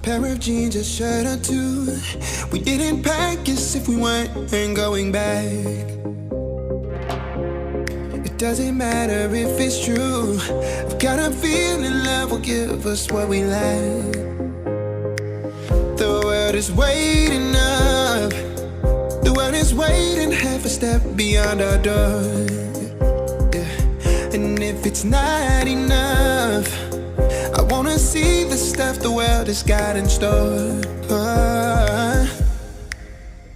Pair of jeans, a shirt or two. We didn't pack as if we weren't going back. It doesn't matter if it's true. I've got a feeling love will give us what we lack. The world is waiting up. The world is waiting half a step beyond our door. Yeah. And if it's not enough, I wanna see the stuff the world has got in store.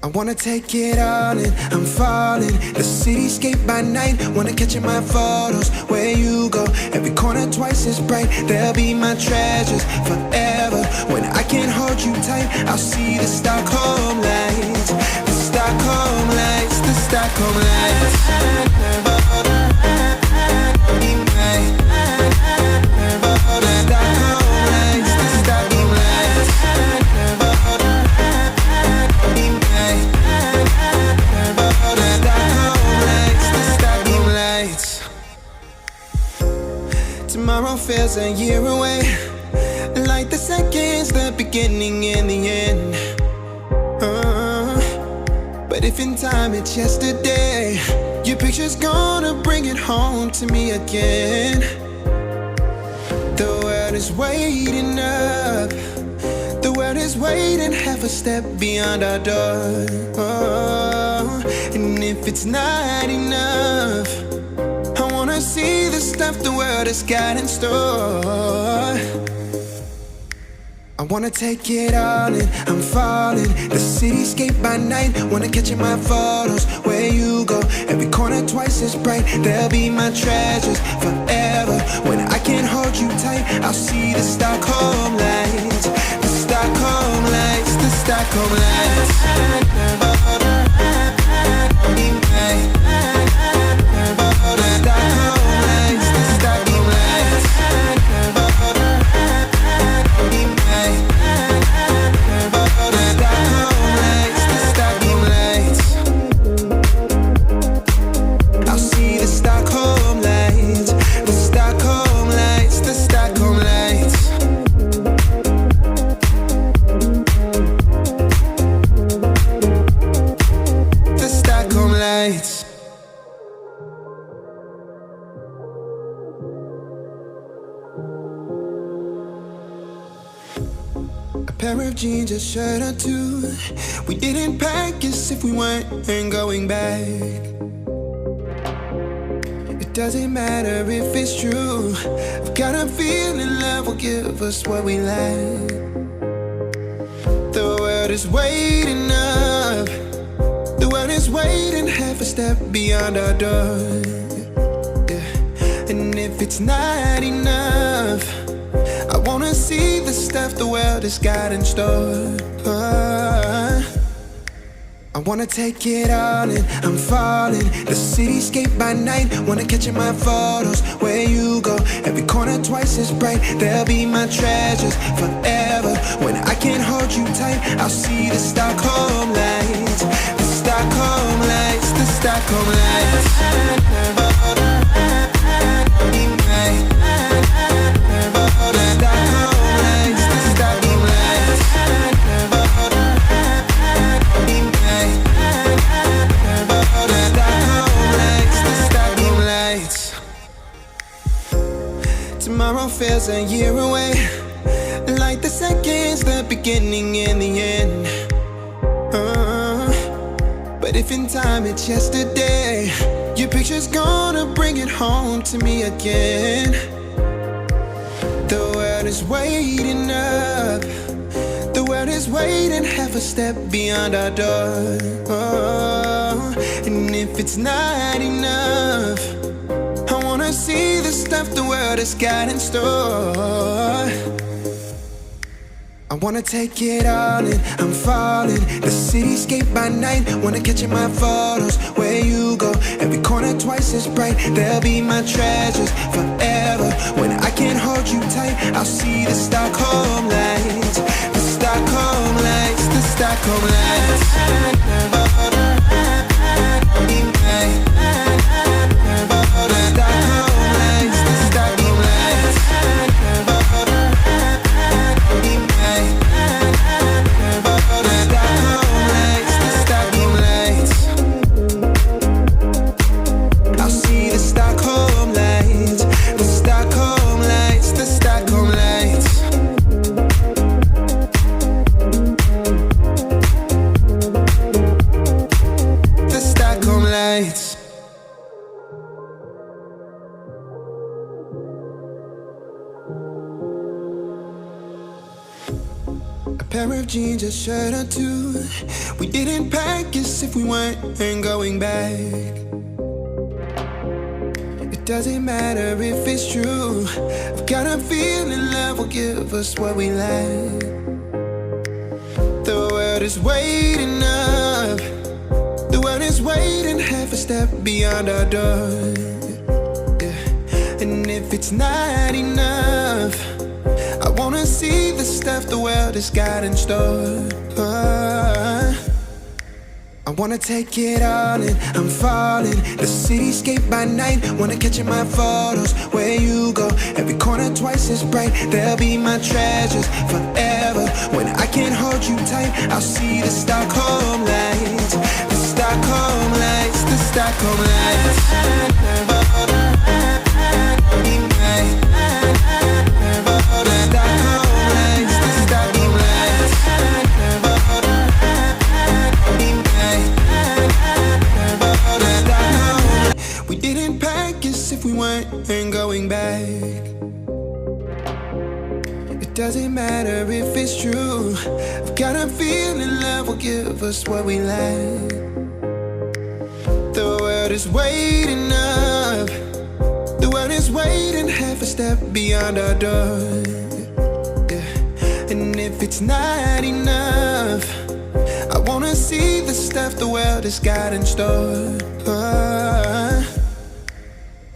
I wanna take it all in, I'm falling. The cityscape by night, wanna catch in my photos. Where you go, every corner twice as bright. They'll be my treasures forever. When I can't hold you tight, I'll see the Stockholm lights. The Stockholm lights, the Stockholm lights. Tomorrow feels a year away, like the seconds, the beginning and the end. But if in time it's yesterday, your picture's gonna bring it home to me again. The world is waiting up. The world is waiting half a step beyond our door. And if it's not enough, I wanna see the stuff the world has got in store. I wanna take it all in, I'm falling. The cityscape by night, wanna catch in my photos. Where you go, every corner twice as bright. They'll be my treasures forever. When I can't hold you tight, I'll see the Stockholm lights. The Stockholm lights, the Stockholm lights. Pair of jeans, a shirt or two. We didn't pack as if we weren't going back. It doesn't matter if it's true. I've got a feeling love will give us what we lack. The world is waiting up. The world is waiting half a step beyond our door. Yeah. And if it's not enough, I wanna see the stuff the world has got in store. I wanna take it all in, I'm falling. The cityscape by night, wanna catch in my photos. Where you go, every corner twice as bright. They'll be my treasures forever. When I can't hold you tight, I'll see the Stockholm lights. The Stockholm lights, the Stockholm lights. Tomorrow feels a year away, like the seconds, the beginning and the end. But if in time it's yesterday, your picture's gonna bring it home to me again. The world is waiting up. The world is waiting half a step beyond our door. And if it's not enough, I wanna see the stuff the world has got in store. I wanna take it all in, I'm falling. The cityscape by night, wanna catch in my photos. Where you go, every corner twice as bright. They'll be my treasures forever. When I can't hold you tight, I'll see the Stockholm lights. The Stockholm lights, the Stockholm lights. Stockholm lights. A pair of jeans, a shirt or two. We didn't pack as if we weren't going back. It doesn't matter if it's true. I've got a feeling love will give us what we lack. The world is waiting up. The world is waiting half a step beyond our door. Yeah. And if it's not enough, I wanna see the stuff the world has got in store. I wanna take it all in, I'm falling. The cityscape by night, wanna catch in my photos. Where you go, every corner twice as bright. They'll be my treasures forever. When I can't hold you tight, I'll see the Stockholm lights. The Stockholm lights, the Stockholm lights. We didn't pack as if we weren't going back. It doesn't matter if it's true. I've got a feeling love will give us what we lack. The world is waiting up. The world is waiting half a step beyond our door. Yeah. And if it's not enough, I wanna see the stuff the world has got in store.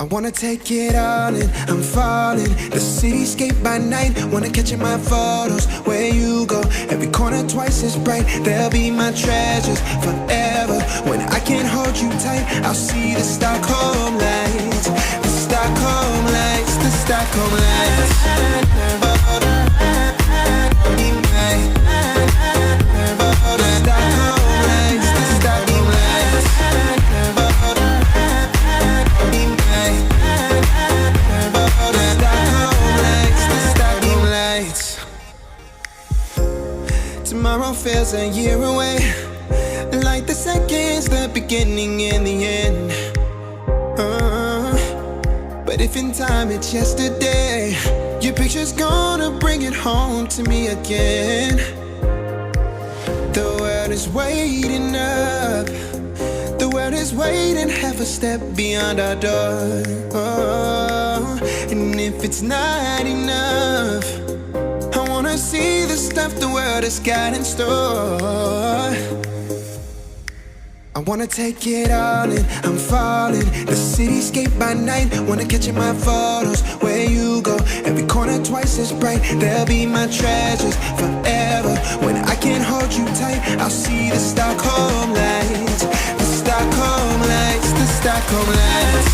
I wanna take it all in, I'm falling. The cityscape by night, wanna catch in my photos. Where you go, every corner twice as bright. They'll be my treasures forever. When I can't hold you tight, I'll see the Stockholm lights. The Stockholm lights, the Stockholm lights. Tomorrow feels a year away, like the seconds, the beginning and the end. But if in time it's yesterday, your picture's gonna bring it home to me again. The world is waiting up. The world is waiting half a step beyond our door. And if it's not enough, I wanna see the stuff the world has got in store. I wanna take it all in, I'm falling. The cityscape by night, wanna catch in my photos. Where you go, every corner twice as bright. They'll be my treasures forever. When I can't hold you tight, I'll see the Stockholm lights. The Stockholm lights, the Stockholm lights.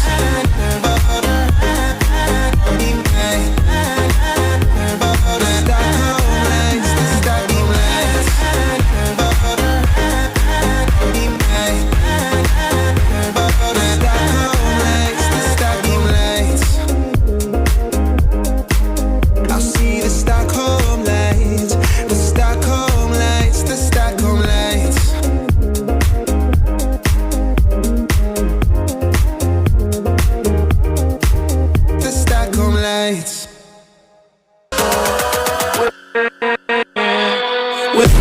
With